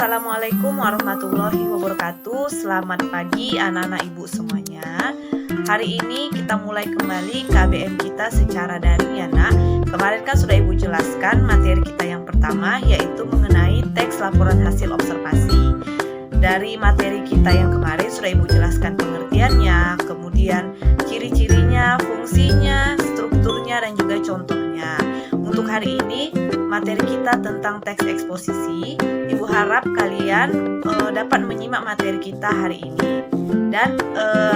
Assalamualaikum warahmatullahi wabarakatuh. Selamat pagi anak-anak ibu semuanya. Hari ini kita mulai kembali KBM kita secara daring ya nak. Kemarin kan sudah ibu jelaskan materi kita yang pertama, yaitu mengenai teks laporan hasil observasi. Dari materi kita yang kemarin sudah ibu jelaskan pengertiannya, kemudian ciri-cirinya, fungsinya, strukturnya, dan juga contohnya. Untuk hari ini materi kita tentang teks eksposisi. Ibu harap kalian dapat menyimak materi kita hari ini. Dan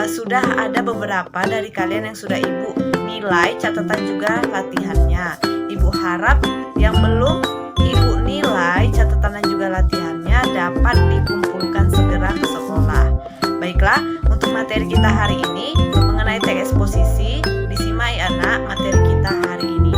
sudah ada beberapa dari kalian yang sudah ibu nilai catatan juga latihannya. Ibu harap yang belum ibu nilai catatan dan juga latihannya dapat dikumpulkan segera ke sekolah. Baiklah, untuk materi kita hari ini mengenai teks eksposisi, disimak ya anak materi kita hari ini.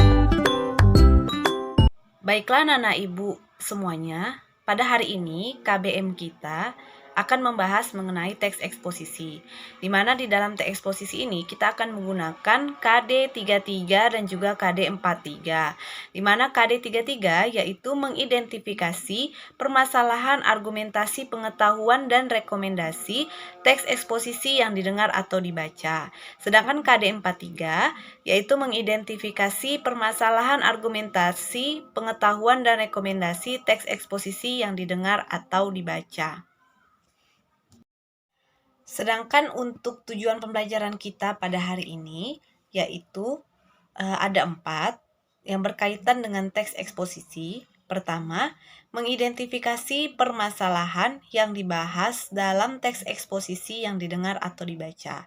Baiklah anak-anak ibu semuanya, pada hari ini KBM kita akan membahas mengenai teks eksposisi, di mana di dalam teks eksposisi ini kita akan menggunakan KD 33 dan juga KD 43, di mana KD 33 yaitu mengidentifikasi permasalahan argumentasi pengetahuan dan rekomendasi teks eksposisi yang didengar atau dibaca, sedangkan KD 43 yaitu mengidentifikasi permasalahan argumentasi pengetahuan dan rekomendasi teks eksposisi yang didengar atau dibaca. Sedangkan untuk tujuan pembelajaran kita pada hari ini yaitu ada 4 yang berkaitan dengan teks eksposisi. Pertama, mengidentifikasi permasalahan yang dibahas dalam teks eksposisi yang didengar atau dibaca.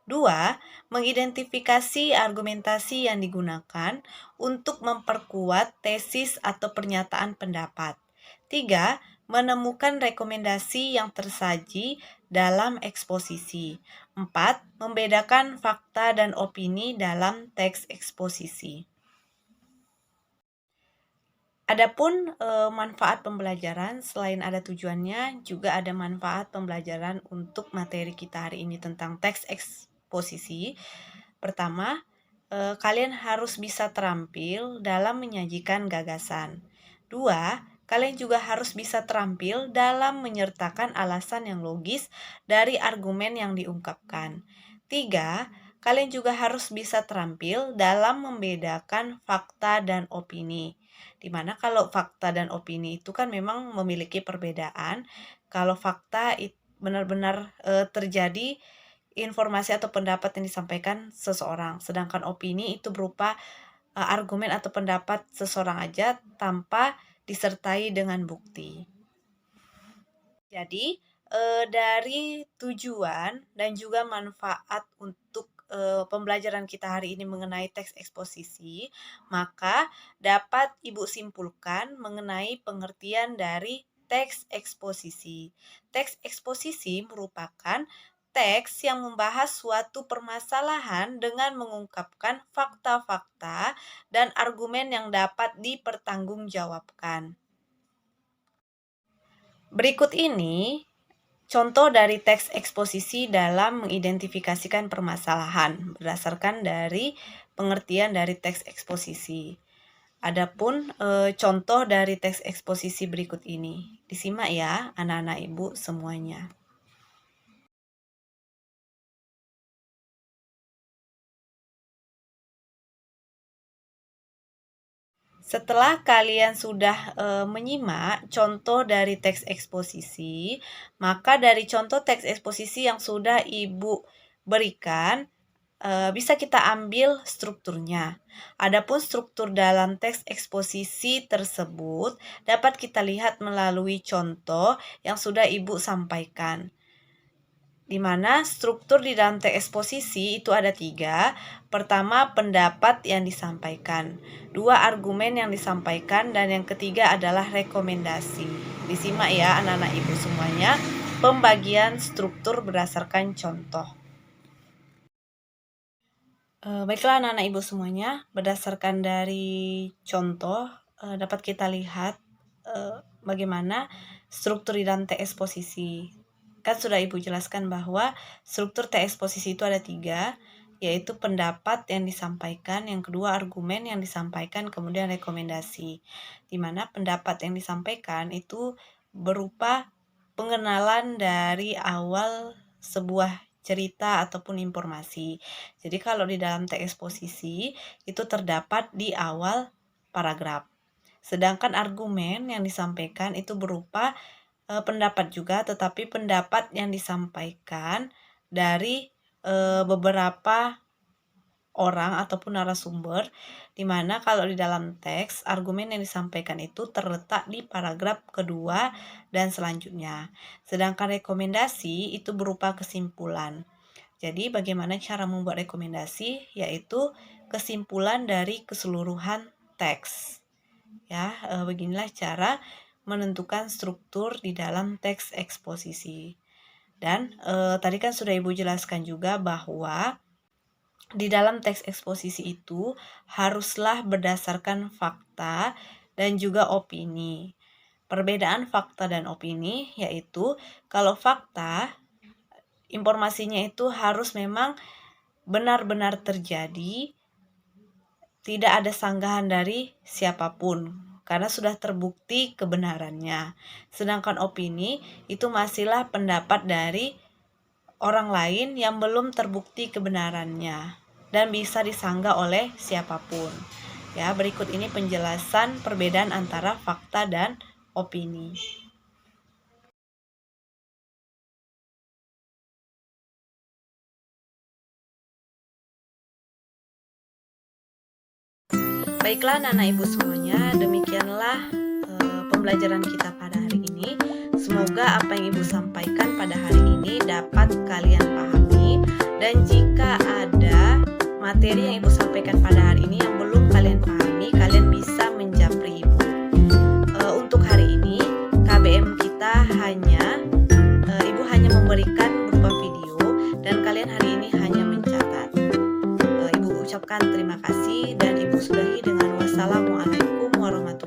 2. Mengidentifikasi argumentasi yang digunakan untuk memperkuat tesis atau pernyataan pendapat. 3. Menemukan rekomendasi yang tersaji dalam eksposisi. 4. Membedakan fakta dan opini dalam teks eksposisi. Adapun manfaat pembelajaran, selain ada tujuannya, juga ada manfaat pembelajaran untuk materi kita hari ini tentang teks eksposisi. Pertama, kalian harus bisa terampil dalam menyajikan gagasan. 2. Kalian juga harus bisa terampil dalam menyertakan alasan yang logis dari argumen yang diungkapkan. 3. Kalian juga harus bisa terampil dalam membedakan fakta dan opini. Dimana kalau fakta dan opini itu kan memang memiliki perbedaan. Kalau fakta benar-benar terjadi informasi atau pendapat yang disampaikan seseorang, sedangkan opini itu berupa argumen atau pendapat seseorang aja tanpa disertai dengan bukti. Jadi dari tujuan dan juga manfaat untuk pembelajaran kita hari ini mengenai teks eksposisi, maka dapat ibu simpulkan mengenai pengertian dari teks eksposisi. Teks eksposisi merupakan teks yang membahas suatu permasalahan dengan mengungkapkan fakta-fakta dan argumen yang dapat dipertanggungjawabkan. Berikut ini contoh dari teks eksposisi dalam mengidentifikasikan permasalahan berdasarkan dari pengertian dari teks eksposisi. Adapun contoh dari teks eksposisi berikut ini. Disimak ya anak-anak ibu semuanya. Setelah kalian sudah menyimak contoh dari teks eksposisi, maka dari contoh teks eksposisi yang sudah ibu berikan, bisa kita ambil strukturnya. Adapun struktur dalam teks eksposisi tersebut dapat kita lihat melalui contoh yang sudah ibu sampaikan. Di mana struktur di dalam teks eksposisi itu ada 3. Pertama, pendapat yang disampaikan. 2, argumen yang disampaikan. Dan yang ketiga adalah rekomendasi. Disimak ya anak-anak ibu semuanya, pembagian struktur berdasarkan contoh. Baiklah anak-anak ibu semuanya, berdasarkan dari contoh dapat kita lihat bagaimana struktur di dalam teks eksposisi. Kan sudah ibu jelaskan bahwa struktur teks eksposisi itu ada 3, yaitu pendapat yang disampaikan, yang kedua argumen yang disampaikan, kemudian rekomendasi. Di mana pendapat yang disampaikan itu berupa pengenalan dari awal sebuah cerita ataupun informasi. Jadi kalau di dalam teks eksposisi itu terdapat di awal paragraf. Sedangkan argumen yang disampaikan itu berupa pendapat juga, tetapi pendapat yang disampaikan dari beberapa orang ataupun narasumber, di mana kalau di dalam teks argumen yang disampaikan itu terletak di paragraf kedua dan selanjutnya. Sedangkan rekomendasi itu berupa kesimpulan. Jadi bagaimana cara membuat rekomendasi, yaitu kesimpulan dari keseluruhan teks. Ya, beginilah cara menentukan struktur di dalam teks eksposisi. Dan tadi kan sudah Ibu jelaskan juga bahwa di dalam teks eksposisi itu haruslah berdasarkan fakta dan juga opini. Perbedaan fakta dan opini yaitu kalau fakta informasinya itu harus memang benar-benar terjadi, tidak ada sanggahan dari siapapun karena sudah terbukti kebenarannya. Sedangkan opini itu masihlah pendapat dari orang lain yang belum terbukti kebenarannya dan bisa disanggah oleh siapapun. Ya, berikut ini penjelasan perbedaan antara fakta dan opini. Baiklah anak-anak ibu semuanya, demikianlah pembelajaran kita pada hari ini. Semoga apa yang ibu sampaikan pada hari ini dapat kalian pahami, dan jika ada materi yang ibu sampaikan pada hari ini yang belum kalian pahami, kalian bisa menjapri ibu. Untuk hari ini KBM kita ibu hanya memberikan berupa video dan kalian hari ini hanya mencatat. Ibu ucapkan terima kasih dan ibu sudahi dengan wassalamualaikum warahmatullahi wabarakatuh.